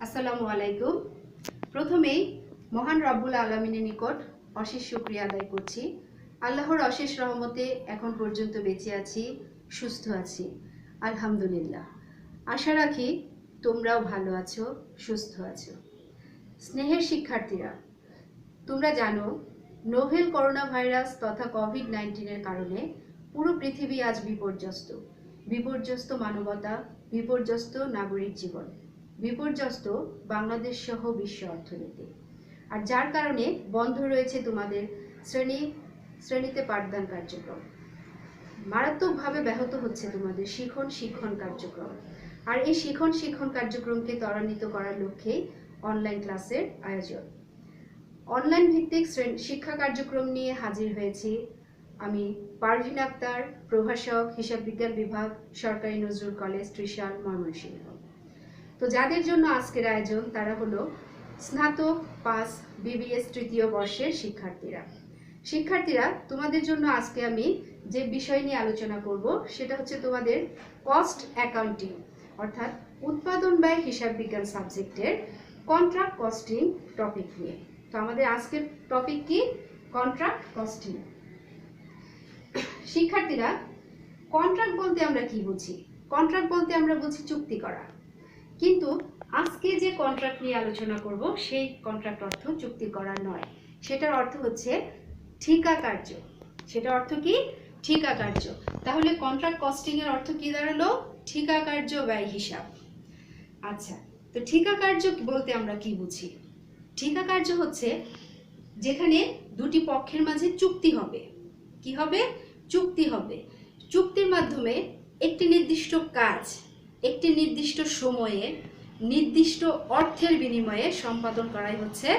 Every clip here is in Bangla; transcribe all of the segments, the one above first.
আসসালামু আলাইকুম। প্রথমেই মহান রব্বুল আলামিনের নিকট অশেষ শুকরিয়া আদায় করছি। আল্লাহর অশেষ রহমতে এখন পর্যন্ত বেঁচে আছি, সুস্থ আছি, আলহামদুলিল্লাহ। আশা রাখি তোমরাও ভালো আছো, সুস্থ আছো। স্নেহের শিক্ষার্থীরা, তোমরা জানো নোভেল করোনা ভাইরাস তথা কোভিড-19 কারণে পুরো পৃথিবী আজ বিপর্যস্ত। বিপর্যস্ত মানবতা, বিপর্যস্ত নাগরিক জীবন, বিপর্যস্ত বাংলাদেশ সহ বিশ্ব অর্থনীতি। আর যার কারণে বন্ধ রয়েছে তোমাদের শ্রেণীতে পাঠদান কার্যক্রম। মারাত্মকভাবে ব্যাহত হচ্ছে তোমাদের শিক্ষণ কার্যক্রম। আর এই শিক্ষণ কার্যক্রমকে ত্বরান্বিত করার লক্ষ্যে অনলাইন ক্লাসের আয়োজন। অনলাইন ভিত্তিক শিক্ষা কার্যক্রম নিয়ে হাজির হয়েছি আমি পারভিন আক্তার, প্রভাষক, হিসাব বিজ্ঞান বিভাগ, সরকারি নজরুল কলেজ, ত্রিশাল, ময়মনসিংহ। তো যাদের জন্য আজকের আয়োজন তারা হলো স্নাতক পাস বিবিএস তৃতীয় বর্ষের শিক্ষার্থীরা। তোমাদের জন্য আজকে আমি যে বিষয় নিয়ে আলোচনা করব সেটা হচ্ছে তোমাদের কস্ট অ্যাকাউন্টিং অর্থাৎ উৎপাদন ব্যয় হিসাব বিজ্ঞান সাবজেক্টের কন্ট্রাক্ট কস্টিং টপিক নিয়ে। তো আমাদের আজকের টপিক কি? Contract costing. শিক্ষার্থীরা, কন্ট্রাক্ট বলতে আমরা কি বুঝি? কন্ট্রাক্ট বলতে আমরা বুঝি চুক্তি করা। কিন্তু আজকে যে কন্ট্রাক্ট নিয়ে আলোচনা করব সেই কন্ট্রাক্ট অর্থ চুক্তি করা নয়, সেটার অর্থ হচ্ছে ঠিকা কার্য। সেটার অর্থ কি? ঠিকা কার্য। তাহলে কন্ট্রাক্ট কস্টিং এর অর্থ কি দাঁড়ালো? ঠিকা কার্য ব্যয় হিসাব। আচ্ছা, তো ঠিকা কার্য বলতে আমরা কি বুঝি? ঠিকা কার্য হচ্ছে যেখানে দুটি পক্ষের মাঝে চুক্তি হবে। কি হবে? চুক্তি হবে। চুক্তির মাধ্যমে একটি নির্দিষ্ট কাজ একটি নির্দিষ্ট সময়ে নির্দিষ্ট অর্থের বিনিময়ে সম্পাদন করাই হচ্ছে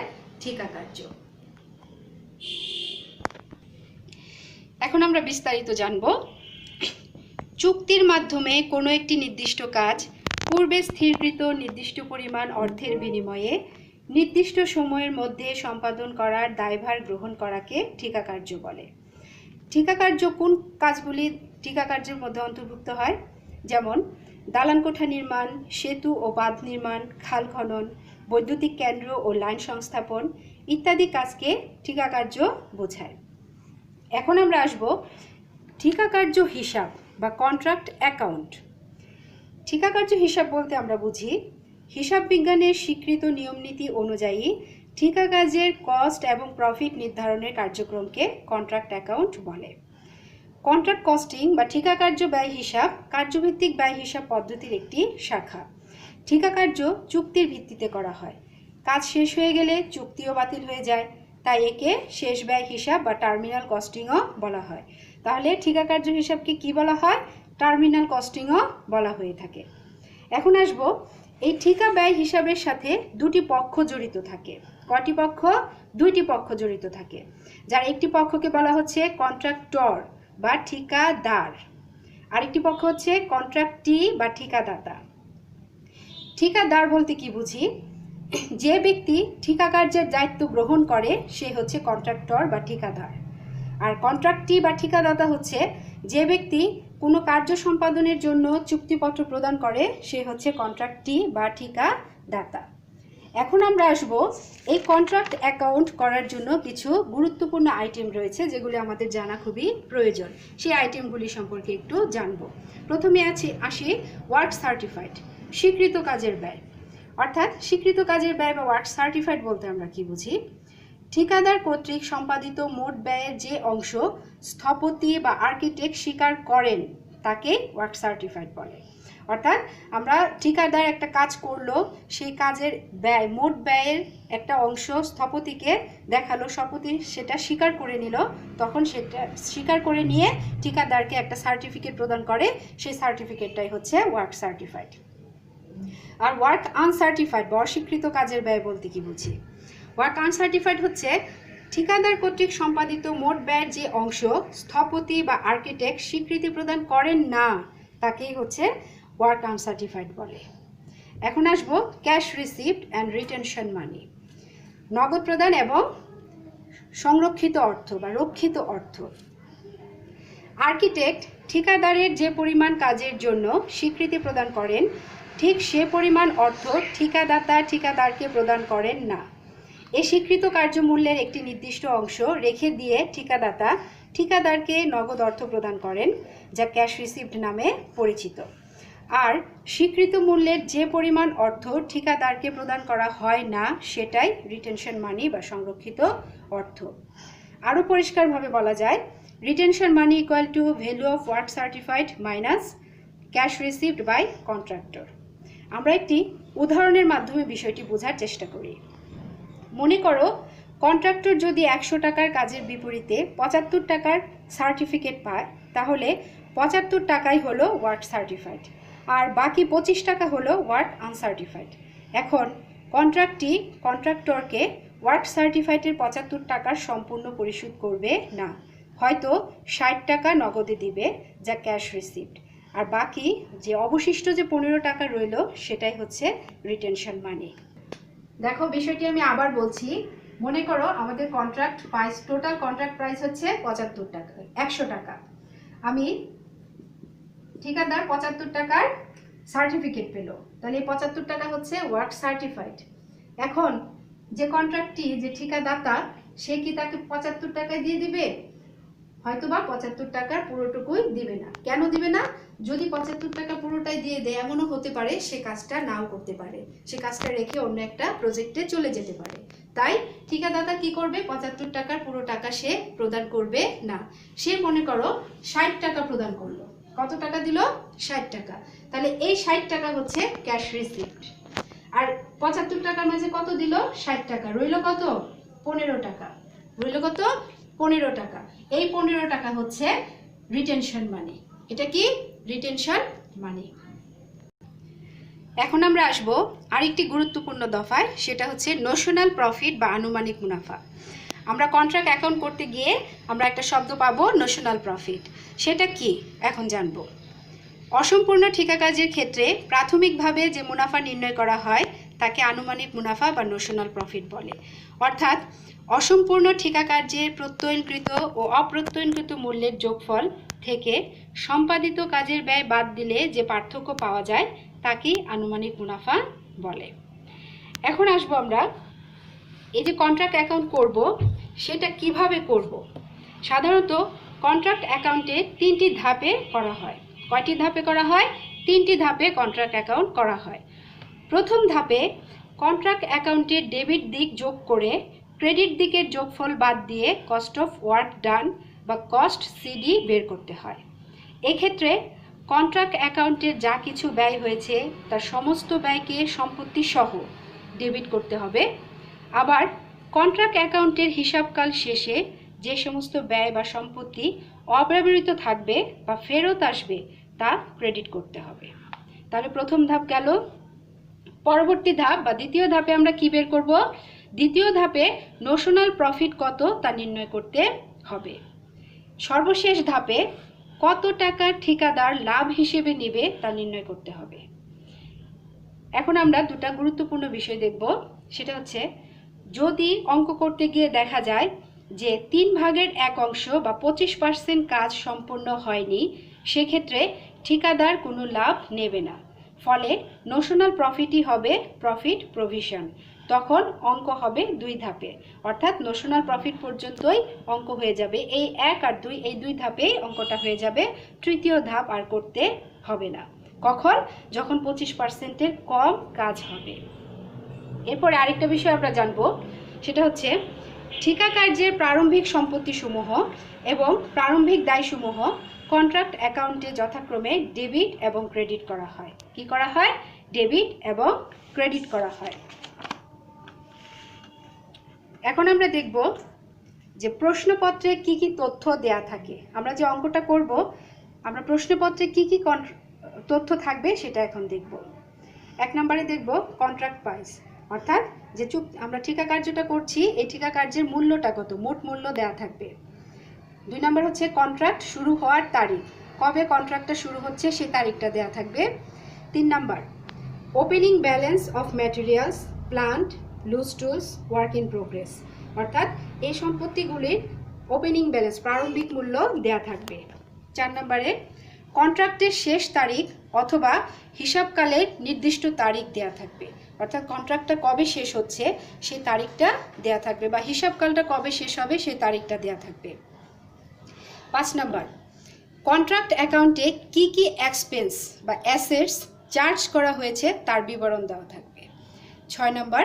ঠিকা কার্য। এখন আমরা বিস্তারিত জানব। চুক্তির মাধ্যমে কোনো একটি নির্দিষ্ট কাজ পূর্বে স্থিরকৃত নির্দিষ্ট পরিমাণ অর্থের বিনিময়ে নির্দিষ্ট সময়ের মধ্যে সম্পাদন করার দায়ভার গ্রহণ করাকে ঠিকা কার্য বলে। ঠিকা কার্য কোন কাজগুলি ঠিকা কার্যের মধ্যে অন্তর্ভুক্ত হয়? যেমন দালান কোঠা নির্মাণ, সেতু ও বাঁধ নির্মাণ, খাল খনন, বৈদ্যুতিক কেন্দ্র ও লাইন সংস্থাপন ইত্যাদি কাজকে ঠিকা কার্য বোঝায়। এখন আমরা আসব ঠিকা কার্য হিসাব বা কন্ট্রাক্ট অ্যাকাউন্ট। ঠিকা কার্য হিসাব বলতে আমরা বুঝি হিসাব বিজ্ঞানের স্বীকৃত নিয়মনীতি অনুযায়ী ঠিকা কাজের কস্ট এবং প্রফিট নির্ধারণের কার্যক্রমকে কন্ট্রাক্ট অ্যাকাউন্ট বলে। কন্ট্রাক্ট কস্টিং বা ঠিকা কার্য ব্যয় হিসাব কার্যভিত্তিক ব্যয় হিসাব পদ্ধতির একটি শাখা। ঠিকা কার্য চুক্তির ভিত্তিতে করা হয়। কাজ শেষ হয়ে গেলে চুক্তিও বাতিল হয়ে যায়, তাই একে শেষ ব্যয় হিসাব বা টার্মিনাল কস্টিংও বলা হয়। তাহলে ঠিকা কার্য হিসাবকে কি বলা হয়? টার্মিনাল কস্টিংও বলা হয়ে থাকে। এখন আসব এই ঠিকা ব্যয় হিসাবের সাথে দুটি পক্ষ জড়িত থাকে। কয়টি পক্ষ? দুইটি পক্ষ জড়িত থাকে, যার একটি পক্ষকে বলা হচ্ছে কন্ট্রাক্টর বা ঠিকাদার, আরেকটি পক্ষ হচ্ছে কন্ট্রাক্টি বা ঠিকাদাতা। ঠিকাদার বলতে কি বুঝি? যে ব্যক্তি ঠিকা কার্যের দায়িত্ব গ্রহণ করে সে হচ্ছে কন্ট্রাক্টর বা ঠিকাদার। আর কন্ট্রাক্টি বা ঠিকাদাতা হচ্ছে যে ব্যক্তি কোনো কার্য সম্পাদনের জন্য চুক্তিপত্র প্রদান করে সে হচ্ছে কন্ট্রাক্টি বা ঠিকাদাতা। এখন আমরা আসব এই কন্ট্রাক্ট অ্যাকাউন্ট করার জন্য কিছু গুরুত্বপূর্ণ আইটেম রয়েছে যেগুলি আমাদের জানা খুবই প্রয়োজন। সেই আইটেমগুলি সম্পর্কে একটু জানব। প্রথমে আসি ওয়ার্ক সার্টিফাইড, স্বীকৃত কাজের ব্যয়। অর্থাৎ স্বীকৃত কাজের ব্যয় বা ওয়ার্ক সার্টিফাইড বলতে আমরা কি বুঝি? ঠিকাদার কর্তৃক সম্পাদিত মোট ব্যয়ের যে অংশ স্থপতি বা আর্কিটেক্ট স্বীকার করেন তাকে ওয়ার্ক সার্টিফাইড বলে। অর্থাৎ আমরা ঠিকাদার একটা কাজ করলো, সেই কাজের ব্যয় মোট ব্যয়ের একটা অংশ স্থপতিকে দেখালো, স্থপতি সেটা স্বীকার করে নিল, তখন সেটা স্বীকার করে নিয়ে ঠিকাদারকে একটা সার্টিফিকেট প্রদান করে, সেই সার্টিফিকেটটাই হচ্ছে ওয়ার্ক সার্টিফাইড। আর ওয়ার্ক আনসার্টিফাইড বা অস্বীকৃত কাজের ব্যয় বলতে কি বুঝি? ওয়ার্ক আনসার্টিফাইড হচ্ছে ঠিকাদার কর্তৃক সম্পাদিত মোট ব্যয়ের যে অংশ স্থপতি বা আর্কিটেক্ট স্বীকৃতি প্রদান করেন না তাকেই হচ্ছে ওয়ার্ক আনসার্টিফাইড বলে। এখন আসব ক্যাশ রিসিপ্ট অ্যান্ড রিটেনশন মানি, নগদ প্রদান এবং সংরক্ষিত অর্থ বা রক্ষিত অর্থ। আর্কিটেক্ট ঠিকাদারের যে পরিমাণ কাজের জন্য স্বীকৃতি প্রদান করেন ঠিক সে পরিমাণ অর্থ ঠিকাদাতা ঠিকাদারকে প্রদান করেন না। এই স্বীকৃত কার্যমূল্যের একটি নির্দিষ্ট অংশ রেখে দিয়ে ঠিকাদাতা ঠিকাদারকে নগদ অর্থ প্রদান করেন, যা ক্যাশ রিসিভড নামে পরিচিত। আর স্বীকৃত মূল্যের যে পরিমাণ অর্থ ঠিকাদারকে প্রদান করা হয় না সেটাই রিটেনশন মানি বা সংরক্ষিত অর্থ। আরও পরিষ্কারভাবে বলা যায়, retention money equal to value of work certified minus cash received by contractor. আমরা একটি উদাহরণের মাধ্যমে বিষয়টি বোঝার চেষ্টা করি। মনে করো কন্ট্রাক্টর যদি 100 টাকার কাজের বিপরীতে 75 টাকার সার্টিফিকেট পায়, তাহলে 75 টাকাই হলো ওয়ার্ক সার্টিফাইড আর বাকি 25 টাকা হলো ওয়ার্ক আনসার্টিফাইড। এখন কন্ট্রাক্টরকে ওয়ার্ক সার্টিফাইডের 75 টাকার সম্পূর্ণ পরিশোধ করবে না, হয়তো 60 টাকা নগদে দিবে, যা ক্যাশ রিসিভড, আর বাকি যে অবশিষ্ট যে 15 টাকা রইল সেটাই হচ্ছে রিটেনশন মানি। দেখো বিষয়টি আমি আবার বলছি। মনে করো আমাদের contract price, total contract price হচ্ছে 75 টাকা, 100 টাকা। আমি ঠিকাদার 75 টাকার সার্টিফিকেট পেল, তাহলে এই 75 টাকা হচ্ছে ওয়ার্ক সার্টিফাইড। এখন যে কন্ট্রাক্টটি, যে ঠিকাদাতা, সে কি তাকে 75 টাকায় দিয়ে দিবে? হয়তোবা 75 টাকার পুরোটুকুই দিবে না। কেন দিবে না? যদি 75 টাকা পুরোটাই দিয়ে দেয়, এমনও হতে পারে সে কাজটা নাও করতে পারে, সে কাজটা রেখে অন্য একটা প্রজেক্টে চলে যেতে পারে। তাই ঠিকাদাতা কি করবে? 75 টাকার পুরো টাকা সে প্রদান করবে না। সে মনে করো 60 টাকা প্রদান করলো। কত টাকা দিল? 60 টাকা। তাহলে এই 60 টাকা হচ্ছে ক্যাশ রিসিপ্ট। আর 75 টাকার মাঝে কত দিল? 60 টাকা। রইল কত? 15 টাকা। রইল কত? 15 টাকা। এই 15 টাকা হচ্ছে রিটেনশন মানি। এটা কি? রিটেনশন মানি। এখন আমরা আসব আরেকটি গুরুত্বপূর্ণ দফায়, সেটা হচ্ছে নোশনাল প্রফিট বা আনুমানিক মুনাফা। আমরা কন্ট্রাক্ট অ্যাকাউন্ট করতে গিয়ে আমরা একটা শব্দ পাবো, নোশনাল প্রফিট। সেটা কি এখন জানবো। অসম্পূর্ণ ঠিকা কাজের ক্ষেত্রে প্রাথমিকভাবে যে মুনাফা নির্ণয় করা হয় তাকে আনুমানিক মুনাফা বা নোশনাল প্রফিট বলে। অর্থাৎ অসম্পূর্ণ ঠিকা কার্যের প্রত্যয়নকৃত ও অপ্রত্যয়নকৃত মূল্যের যোগফল থেকে সম্পাদিত কাজের ব্যয় বাদ দিলে যে পার্থক্য পাওয়া যায় তাকেই আনুমানিক মুনাফা বলে। এখন আসবো আমরা এই যে কন্ট্রাক্ট অ্যাকাউন্ট করব, সেটা কিভাবে করব। সাধারণত কন্ট্রাক্ট অ্যাকাউন্টে 3টি ধাপে করা হয়। কয়টি ধাপে করা হয়? 3টি ধাপে কন্ট্রাক্ট অ্যাকাউন্ট করা হয়। প্রথম ধাপে কন্ট্রাক্ট অ্যাকাউন্টে ডেবিট দিক যোগ করে ক্রেডিট দিকের যোগফল বাদ দিয়ে কস্ট অফ ওয়ার্ক ডান বা কস্ট সিডি বের করতে হয়। এক্ষেত্রে কন্ট্রাক্ট অ্যাকাউন্টে যা কিছু ব্যয় হয়েছে তার সমস্ত ব্যয়কে সম্পত্তি সহ ডেবিট করতে হবে। আবার কন্ট্রাক্ট অ্যাকাউন্টের হিসাবকাল শেষে যে সমস্ত ব্যয় বা সম্পত্তি অব্যবহৃত থাকবে বা ফেরত আসবে তা ক্রেডিট করতে হবে। তাহলে প্রথম ধাপ গেল। পরবর্তী ধাপ বা দ্বিতীয় ধাপে আমরা কি বের করব? দ্বিতীয় ধাপে নোশনাল প্রফিট কত তা নির্ণয় করতে হবে। সর্বশেষ ধাপে কত টাকা ঠিকাদার লাভ হিসেবে নেবে তা নির্ণয় করতে হবে। এখন আমরা দুটা গুরুত্বপূর্ণ বিষয় দেখব। সেটা হচ্ছে, যদি অঙ্ক করতে গিয়ে দেখা যায় যে 3/1 অংশ বা 25% কাজ সম্পন্ন হয়নি, সেক্ষেত্রে ঠিকাদার কোনো লাভ নেবে না। ফলে নোশনাল প্রফিটই হবে প্রফিট প্রভিশন। তখন অঙ্ক হবে 2 ধাপে, অর্থাৎ নোশনাল প্রফিট পর্যন্তই অঙ্ক হয়ে যাবে। এই 1 আর 2 এই 2 ধাপেই অঙ্কটা হয়ে যাবে। তৃতীয় ধাপ আর করতে হবে না। কখন? যখন 25%-এর কম কাজ হবে। এরপরে আরেকটা বিষয় আমরা জানবো, সেটা হচ্ছে ঠিকা কার্যের প্রারম্ভিক সম্পত্তিসমূহ এবং প্রারম্ভিক দায়সমূহ কন্ট্রাক্ট অ্যাকাউন্টে যথাক্রমে ডেবিট এবং ক্রেডিট করা হয়। কি করা হয়? ডেবিট এবং ক্রেডিট করা হয়। এখন আমরা দেখব যে প্রশ্নপত্রে কি কি তথ্য দেয়া থাকে। আমরা যে অঙ্কটা করব, আমরা প্রশ্নপত্রে কি কি তথ্য থাকবে সেটা এখন দেখব। 1 নম্বরে দেখব কন্ট্রাক্ট প্রাইস, অর্থাৎ যে আমরা ঠিকা কার্যটা করছি এই ঠিকা কার্যের মূল্যটা কত, মোট মূল্য দেয়া থাকবে। 2 নম্বর হচ্ছে কন্ট্রাক্ট শুরু হওয়ার তারিখ, কবে কন্ট্রাক্টটা শুরু হচ্ছে সেই তারিখটা দেয়া থাকবে। 3 নম্বর opening balance of materials, plant, loose tools, work in progress, অর্থাৎ এই সম্পত্তিগুলির ওপেনিং ব্যালেন্স প্রারম্ভিক মূল্য দেয়া থাকবে। 4 নম্বরে কন্ট্রাক্টের শেষ তারিখ অথবা হিসাবকালের নির্দিষ্ট তারিখ দেয়া থাকবে, অর্থাৎ কন্ট্রাক্টটা কবে শেষ হচ্ছে সেই তারিখটা দেয়া থাকবে বা হিসাবকালটা কবে শেষ হবে সেই তারিখটা দেয়া থাকবে। 5 নাম্বার, কন্ট্রাক্ট অ্যাকাউন্টে কি কি এক্সপেন্স বা অ্যাসেটস চার্জ করা হয়েছে তার বিবরণ দেওয়া থাকবে। 6 নাম্বার,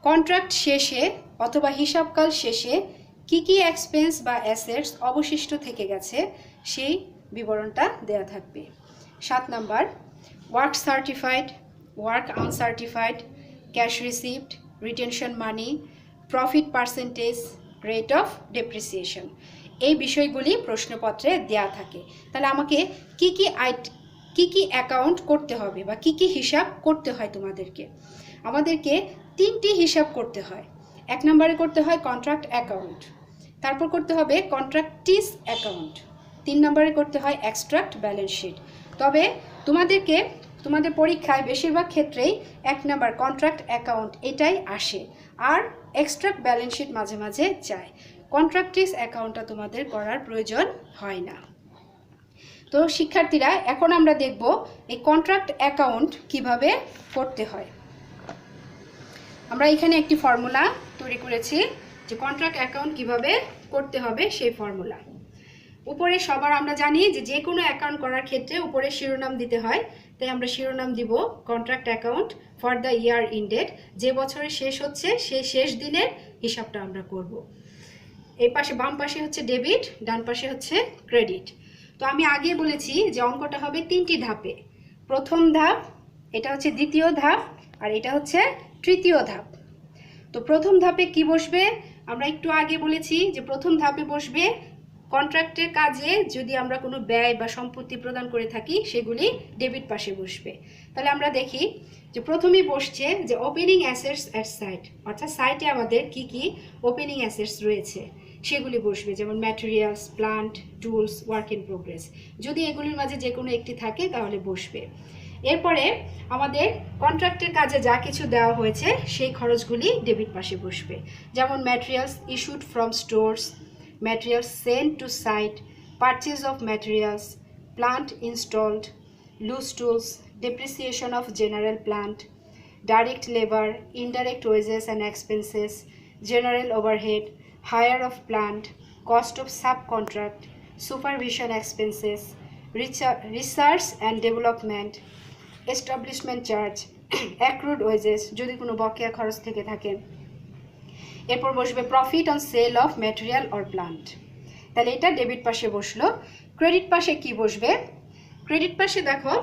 কন্ট্রাক্ট শেষে অথবা হিসাবকাল শেষে কি কি এক্সপেন্স বা অ্যাসেটস অবশিষ্ট থেকে গেছে সেই বিবরণটা দেয়া থাকবে। 7 number, work certified, work uncertified, cash received, retention money, profit percentage, rate of depreciation, এই বিষয়গুলি প্রশ্নপত্রে দেয়া থাকে। তাহলে আমাকে কি কি অ্যাকাউন্ট করতে হবে বা কি কি হিসাব করতে হয় তোমাদেরকে? আমাদেরকে 3টি হিসাব করতে হয়। 1 নম্বরে করতে হয় কন্ট্রাক্ট অ্যাকাউন্ট, তারপর করতে হবে কন্ট্রাক্টিস অ্যাকাউন্ট, 3 নম্বরে করতে হয় এক্সট্রাক্ট ব্যালেন্স শিট। তবে তোমাদের পরীক্ষায় বেশিরভাগ ক্ষেত্রেই 1 নম্বর কন্ট্রাক্ট অ্যাকাউন্ট এটাই আসে, আর এক্সট্রাক্ট ব্যালেন্স শিট মাঝে মাঝে যায়। কন্ট্রাক্টিস অ্যাকাউন্টটা তোমাদের করার প্রয়োজন হয় না। তো শিক্ষার্থীরা, এখন আমরা দেখব এই কন্ট্রাক্ট অ্যাকাউন্ট কিভাবে করতে হয়। আমরা এখানে একটি ফর্মুলা তৈরি করেছি যে কন্ট্রাক্ট অ্যাকাউন্ট কিভাবে করতে হবে সেই ফর্মুলা। উপরে সবার আমরা জানি যে কোনো অ্যাকাউন্ট করার ক্ষেত্রে উপরে শিরোনাম দিতে হয়, তাই আমরা শিরোনাম দিব contract account for the year ended, যে বছরে শেষ হচ্ছে সেই শেষ দিনের হিসাবটা আমরা করব। এই পাশে বাম পাশে হচ্ছে ডেবিট, ডান পাশে হচ্ছে ক্রেডিট। তো আমি আগে বলেছি যে অঙ্কটা হবে 3টি ধাপে। প্রথম ধাপ, এটা হচ্ছে দ্বিতীয় ধাপ, আর এটা হচ্ছে তৃতীয় ধাপ। তো প্রথম ধাপে কি বসবে? আমরা একটু আগে বলেছি যে প্রথম ধাপে বসবে কন্ট্রাক্টের কাজে যদি আমরা কোনো ব্যয় বা সম্পত্তি প্রদান করে থাকি সেগুলি ডেবিট পাশে বসবে। তাহলে আমরা দেখি যে প্রথমেই বসছে যে ওপেনিং অ্যাসেটস অ্যাট সাইট, অর্থাৎ সাইটে আমাদের কি কি ওপেনিং অ্যাসেটস রয়েছে সেগুলি বসবে, যেমন materials, plant, tools, work in progress. যদি এগুলির মাঝে যে কোনো একটি থাকে তাহলে বসবে। এরপরে আমাদের কন্ট্রাক্টের কাজে যা কিছু দেওয়া হয়েছে সেই খরচগুলি ডেবিট পাশে বসবে, যেমন materials issued from stores, materials sent to site, purchase of materials, plant installed, loose tools, depreciation of general plant, direct labor, indirect wages and expenses, general overhead, hire of plant, cost of subcontract, supervision expenses, research and development, establishment charge, accrued wages যদি কোনো বকেয়া খরচ থেকে থাকে। এরপর বসবে profit on sell of material or plant. তাহলে এটা ডেবিট পাশে বসলো। ক্রেডিট পাশে কি বসবে? ক্রেডিট পাশে দেখো,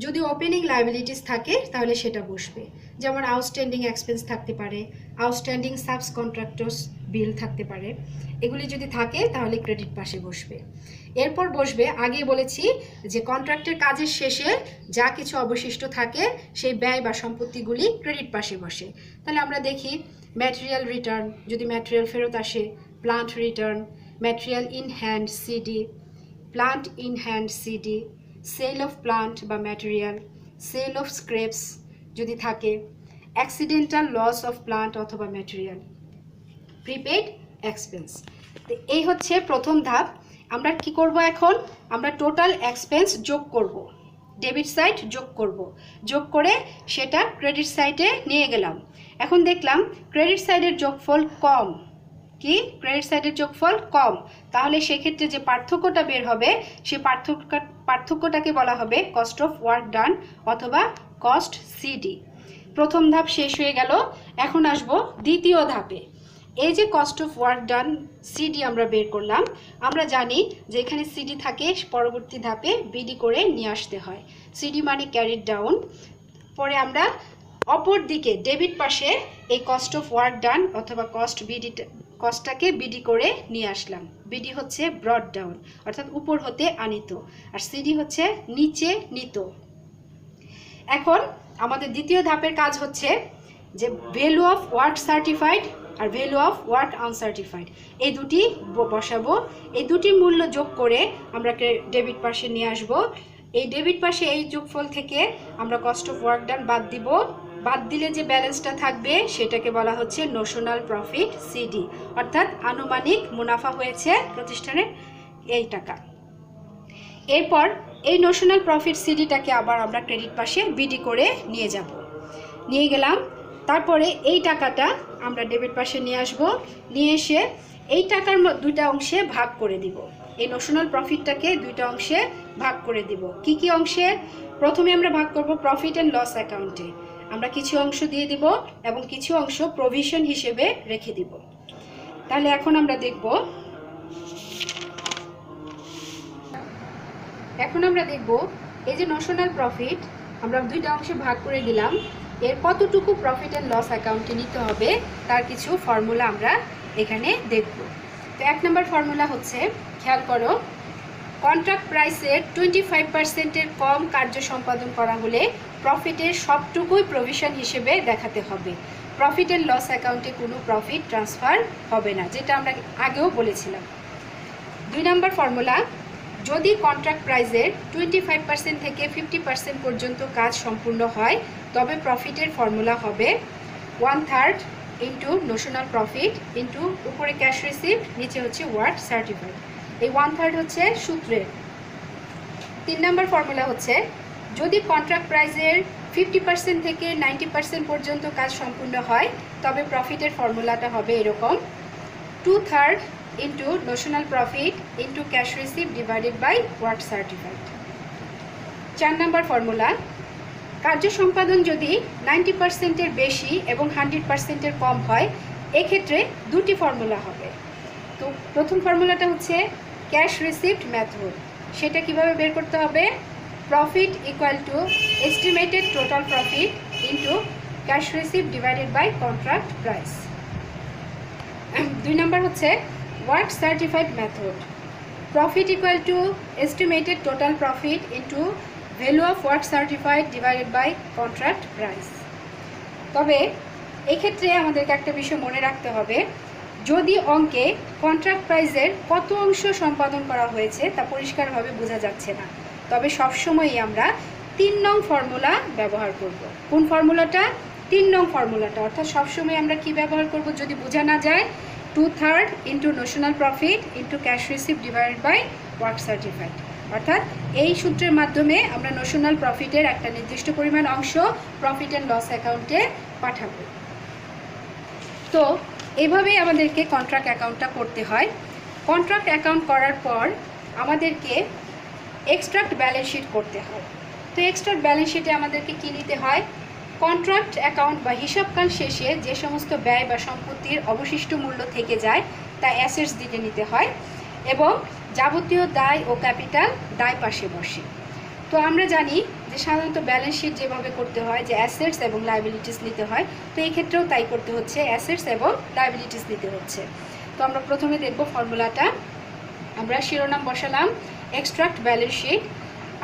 যদি ওপেনিং লায়াবিলিটিস থাকে তাহলে সেটা বসবে, যেমন আউটস্ট্যান্ডিং এক্সপেন্স থাকতে পারে, আউটস্ট্যান্ডিং সাবস কন্ট্রাক্টরস বিল থাকতে পারে। এগুলি যদি থাকে তাহলে ক্রেডিট পাশে বসবে। এরপর বসবে, আগে বলেছি যে কন্ট্রাক্টের কাজের শেষে যা কিছু অবশিষ্ট থাকে সেই ব্যয় বা সম্পত্তিগুলি ক্রেডিট পাশে বসে। তাহলে আমরা দেখি ম্যাটেরিয়াল রিটার্ন, যদি ম্যাটেরিয়াল ফেরত আসে, plant return, material in hand CD, plant in hand CD, sale of plant বা ম্যাটেরিয়াল, সেল অফ স্ক্রেপস যদি থাকে, অ্যাক্সিডেন্টাল লস অফ প্লান্ট অথবা ম্যাটেরিয়াল, প্রিপেড এক্সপেন্স। তো এই হচ্ছে প্রথম ধাপ। আমরা কি করব এখন? আমরা টোটাল এক্সপেন্স যোগ করব, ডেবিট সাইড যোগ করে সেটা ক্রেডিট সাইডে নিয়ে গেলাম। এখন দেখলাম ক্রেডিট সাইডের যোগফল কম। কি? ক্রেডিট সাইডের যোগফল কম। তাহলে সেক্ষেত্রে যে পার্থক্যটা বের হবে সেই পার্থক্যটাকে বলা হবে কস্ট অফ ওয়ার্ক ডান অথবা কস্ট সিডি। প্রথম ধাপ শেষ হয়ে গেল। এখন আসবো দ্বিতীয় ধাপে। এই যে cost of work done CD আমরা বের করলাম, আমরা জানি যে এখানে সিডি থাকে, পরবর্তী ধাপে বিডি করে নিয়ে আসতে হয়। সিডি মানে ক্যারিড ডাউন। পরে আমরা অপর দিকে ডেবিট পাশে এই কস্ট অফ ওয়ার্ক ডান অথবা কস্টটাকে বিডি করে নিয়ে আসলাম। বিডি হচ্ছে ব্রড ডাউন, অর্থাৎ উপর হতে আনিত, আর সিডি হচ্ছে নিচে নিত। এখন আমাদের দ্বিতীয় ধাপের কাজ হচ্ছে যে ভ্যালু অফ ওয়ার্ক সার্টিফাইড আর ভ্যালু অফ ওয়ার্ক আনসার্টিফাইড, এই দুটি বসাবো। এই দুটি মূল্য যোগ করে আমরা ডেবিট পাশে নিয়ে আসবো। এই ডেবিট পাশে এই যোগফল থেকে আমরা কস্ট অফ ওয়ার্ক ডান বাদ দিব। বাদ দিলে যে ব্যালেন্সটা থাকবে সেটাকে বলা হচ্ছে নোশনাল প্রফিট সিডি, অর্থাৎ আনুমানিক মুনাফা হয়েছে প্রতিষ্ঠানের এই টাকা। এরপর এই নোশনাল প্রফিট সিডিটাকে আবার আমরা ক্রেডিট পাশে বিডি করে নিয়ে গেলাম। তারপরে এই টাকাটা আমরা ডেবিট পাশে নিয়ে আসব, নিয়ে এসে এই টাকার দুইটা অংশে ভাগ করে দিব। এই নোশনাল প্রফিটটাকে দুইটা অংশে ভাগ করে দিব। কি কি অংশে? প্রথমে আমরা ভাগ করব প্রফিট অ্যান্ড লস অ্যাকাউন্টে। আমরা কিছু অংশ দিয়ে দিব এবং কিছু অংশ প্রভিশন হিসেবে রেখে দিব। তাহলে এখন আমরা দেখব এই যে নোশনাল প্রফিট আমরা দুইটা অংশে ভাগ করে দিলাম, এর কতটুকু প্রফিট অ্যান্ড লস অ্যাকাউন্টে নিতে হবে তার কিছু ফর্মুলা আমরা এখানে দেখব। তো 1 নম্বর ফর্মুলা হচ্ছে, খেয়াল করো, কন্ট্রাক্ট প্রাইসের 25%-এর কম কার্য সম্পাদন করা হলে প্রফিটের সবটুকুই প্রভিশন হিসেবে দেখাতে হবে। প্রফিট অ্যান্ড লস অ্যাকাউন্টে কোনো প্রফিট ট্রান্সফার হবে না, যেটা আমরা আগেও বলেছিলাম। 2 নম্বর ফর্মুলা, যদি কন্ট্রাক্ট প্রাইসের 25% থেকে 50% পর্যন্ত কাজ সম্পূর্ণ হয় তবে প্রফিটের ফর্মুলা হবে 1/3 ইন্টু নোশনাল প্রফিট ইন্টু উপরে ক্যাশ রিসিপ্ট, নিচে হচ্ছে ওয়ার্ক সার্টিফাইড। এই 1/3 হচ্ছে সূত্রের। 3 নম্বর ফর্মুলা হচ্ছে, যদি কন্ট্রাক্ট প্রাইসের 50% থেকে 90% পর্যন্ত কাজ সম্পূর্ণ হয় তবে প্রফিটের ফর্মুলাটা হবে এরকম, 2/3 into notional profit into cash receipt divided by work certified. 4 number formula, কার্য সম্পাদন যদি 90%-এর বেশি এবং 100%-এর কম হয় এক্ষেত্রে দুটি ফর্মুলা হবে। তো প্রথম ফর্মুলাটা হচ্ছে ক্যাশ রিসিপ্ট মেথড। সেটা কিভাবে বের করতে হবে? Profit equal to estimated total profit into cash receipt divided by contract price. 2 number হচ্ছে work certified method. Profit equal to estimated total profit into value of work certified divided by contract price. তবে এক্ষেত্রে আমাদেরকে একটা বিষয় মনে রাখতে হবে, যদি অঙ্কে কন্ট্রাক্ট প্রাইসের কত অংশ সম্পাদন করা হয়েছে তা পরিষ্কারভাবে বোঝা যাচ্ছে না, তবে সবসময়ই আমরা 3 নং ফর্মুলা ব্যবহার করব। কোন ফর্মুলাটা? 3 নং ফর্মুলাটা। অর্থাৎ সবসময় আমরা কি ব্যবহার করব যদি বোঝা না যায়? 2/3 into notional profit into cash receipt divided by work certified. অর্থাৎ এই সূত্রের মাধ্যমে আমরা নোশনাল প্রফিটের একটা নির্দিষ্ট পরিমাণ অংশ প্রফিট অ্যান্ড লস অ্যাকাউন্টে পাঠাবো। তো এইভাবেই আমাদেরকে কন্ট্রাক্ট অ্যাকাউন্টটা করতে হয়। কন্ট্রাক্ট অ্যাকাউন্ট করার পর আমাদেরকে এক্সট্রাক্ট ব্যালেন্স শিট করতে হয়। তো এক্সট্রাক্ট ব্যালেন্স শিটে আমাদেরকে কী নিতে হয়? কন্ট্রাক্ট অ্যাকাউন্ট বা হিসাবকাল শেষে যে সমস্ত ব্যয় বা সম্পত্তির অবশিষ্ট মূল্য থেকে যায় তা অ্যাসেটস দিতে নিতে হয় এবং যাবতীয় দায় ও ক্যাপিটাল দায় পাশে বসে। তো আমরা জানি যে সাধারণত ব্যালেন্স শিট যেভাবে করতে হয় যে অ্যাসেটস এবং লায়াবিলিটিস নিতে হয়, তো এই ক্ষেত্রেও তাই করতে হচ্ছে, অ্যাসেটস এবং লায়াবিলিটিস নিতে হচ্ছে। তো আমরা প্রথমে দেখব ফর্মুলাটা। আমরা শিরোনাম বসালাম এক্সট্রাক্ট ব্যালেন্স শিট।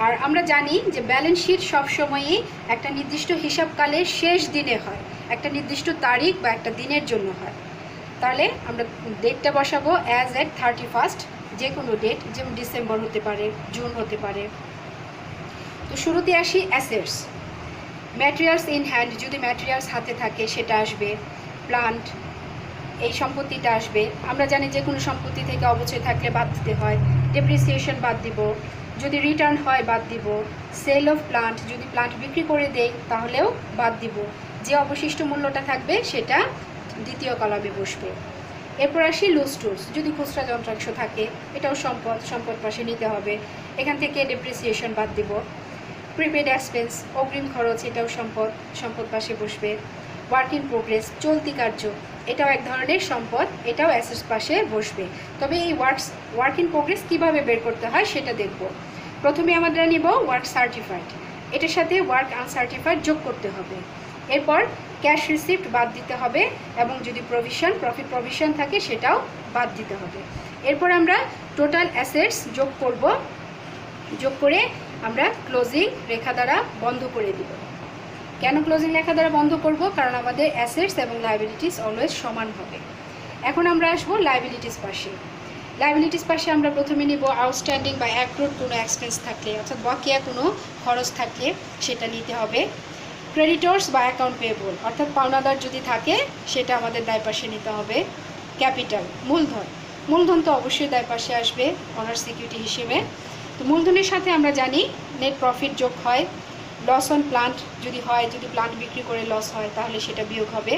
আর আমরা জানি যে ব্যালেন্স শিট সবসময়ই একটা নির্দিষ্ট হিসাবকালের শেষ দিনে হয়, একটা নির্দিষ্ট তারিখ বা একটা দিনের জন্য হয়। তাহলে আমরা ডেটটা বসাবো অ্যাজ এট 31, যে কোনো ডেট, যেমন ডিসেম্বর হতে পারে, জুন হতে পারে। তো শুরুতে আসি অ্যাসেটস। ম্যাটেরিয়ালস ইন হ্যান্ড, যদি ম্যাটেরিয়ালস হাতে থাকে সেটা আসবে। প্লান্ট, এই সম্পত্তিটা আসবে। আমরা জানি যে কোনো সম্পত্তি থেকে অবচয় থাকলে বাদ দিতে হয়। ডেপ্রিসিয়েশন বাদ দিব, যদি রিটার্ন হয় বাদ দিব। সেল অফ প্লান্ট, যদি প্লান্ট বিক্রি করে দেয় তাহলেও বাদ দিব। যে অবশিষ্ট মূল্যটা থাকবে সেটা দ্বিতীয় কলামে বসবে। এরপর আসি লুজ টুলস, যদি খুচরা যন্ত্রাংশ থাকে এটাও সম্পদ পাশে নিতে হবে। এখান থেকে ডেপ্রিসিয়েশন বাদ দিব। প্রিপেড এক্সপেন্স, অগ্রিম খরচ, এটাও সম্পদ পাশে বসবে। ওয়ার্ক ইন প্রোগ্রেস, চলতি কার্য, এটাও এক ধরনের সম্পদ, এটাও অ্যাসেটস পাশে বসবে। তবে এই ওয়ার্ক ইন প্রোগ্রেস কীভাবে বের করতে হয় সেটা দেখব। প্রথমে আমরা নিব ওয়ার্ক সার্টিফাইড, এটার সাথে ওয়ার্ক আনসার্টিফাইড যোগ করতে হবে। এরপর ক্যাশ রিসিপ্ট বাদ দিতে হবে এবং যদি প্রফিট প্রভিশন থাকে সেটাও বাদ দিতে হবে। এরপর আমরা টোটাল অ্যাসেটস যোগ করব, যোগ করে আমরা ক্লোজিং রেখা দ্বারা বন্ধ করে দিব। কেন ক্লোজিং রেখা দ্বারা বন্ধ করব? কারণ আমাদের অ্যাসেটস এবং লায়াবিলিটিস অলওয়েজ সমান হবে। এখন আমরা আসবো লায়াবিলিটিস পাশে। লায়াবিলিটিস পাশে আমরা প্রথমে নিব আউটস্ট্যান্ডিং বা অ্যাক্রুড কোনো এক্সপেন্স থাকলে, অর্থাৎ বকেয়া কোনো খরচ থাকলে সেটা নিতে হবে। ক্রেডিটর্স বা অ্যাকাউন্ট পেয়েবল, অর্থাৎ পাওনাদার যদি থাকে সেটা আমাদের দায় পাশে নিতে হবে। ক্যাপিটাল, মূলধন তো অবশ্যই দায় পাশে আসবে অনার সিকিউরিটি হিসেবে। তো মূলধনের সাথে আমরা জানি নেট প্রফিট যোগ হয়, লস অন প্লান্ট যদি হয়, যদি প্লান্ট বিক্রি করে লস হয় তাহলে সেটা বিয়োগ হবে,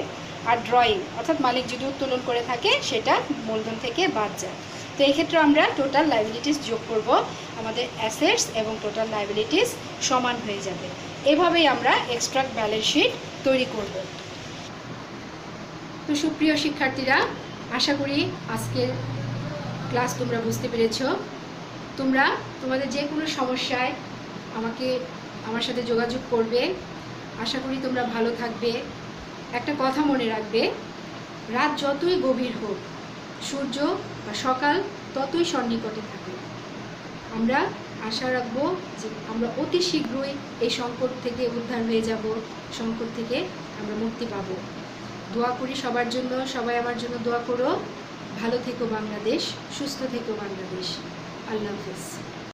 আর ড্রয়িং অর্থাৎ মালিক যদি উত্তোলন করে থাকে সেটা মূলধন থেকে বাদ যায়। তো এই ক্ষেত্রে আমরা টোটাল লাইবিলিটিস যোগ করব, আমাদের অ্যাসেটস এবং টোটাল লাইবিলিটিস সমান হয়ে যাবে। এভাবেই আমরা এক্সট্রাক্ট ব্যালেন্স শিট তৈরি করব। তো সুপ্রিয় শিক্ষার্থীরা, আশা করি আজকের ক্লাস তোমরা বুঝতে পেরেছ। তোমরা তোমাদের যে কোনো সমস্যায় আমার সাথে যোগাযোগ করবে। আশা করি তোমরা ভালো থাকবে। একটা কথা মনে রাখবে, রাত যতই গভীর হোক, সূর্য বা সকাল ততই সন্নিকটে থাকে। আমরা আশা রাখবো যে আমরা অতি শীঘ্রই এই সংকট থেকে উদ্ধার হয়ে যাব, সংকট থেকে আমরা মুক্তি পাবো। দোয়া করি সবার জন্য, সবাই আমার জন্য দোয়া করো। ভালো থেকো বাংলাদেশ, সুস্থ থেকো বাংলাদেশ। আল্লাহ হাফেজ।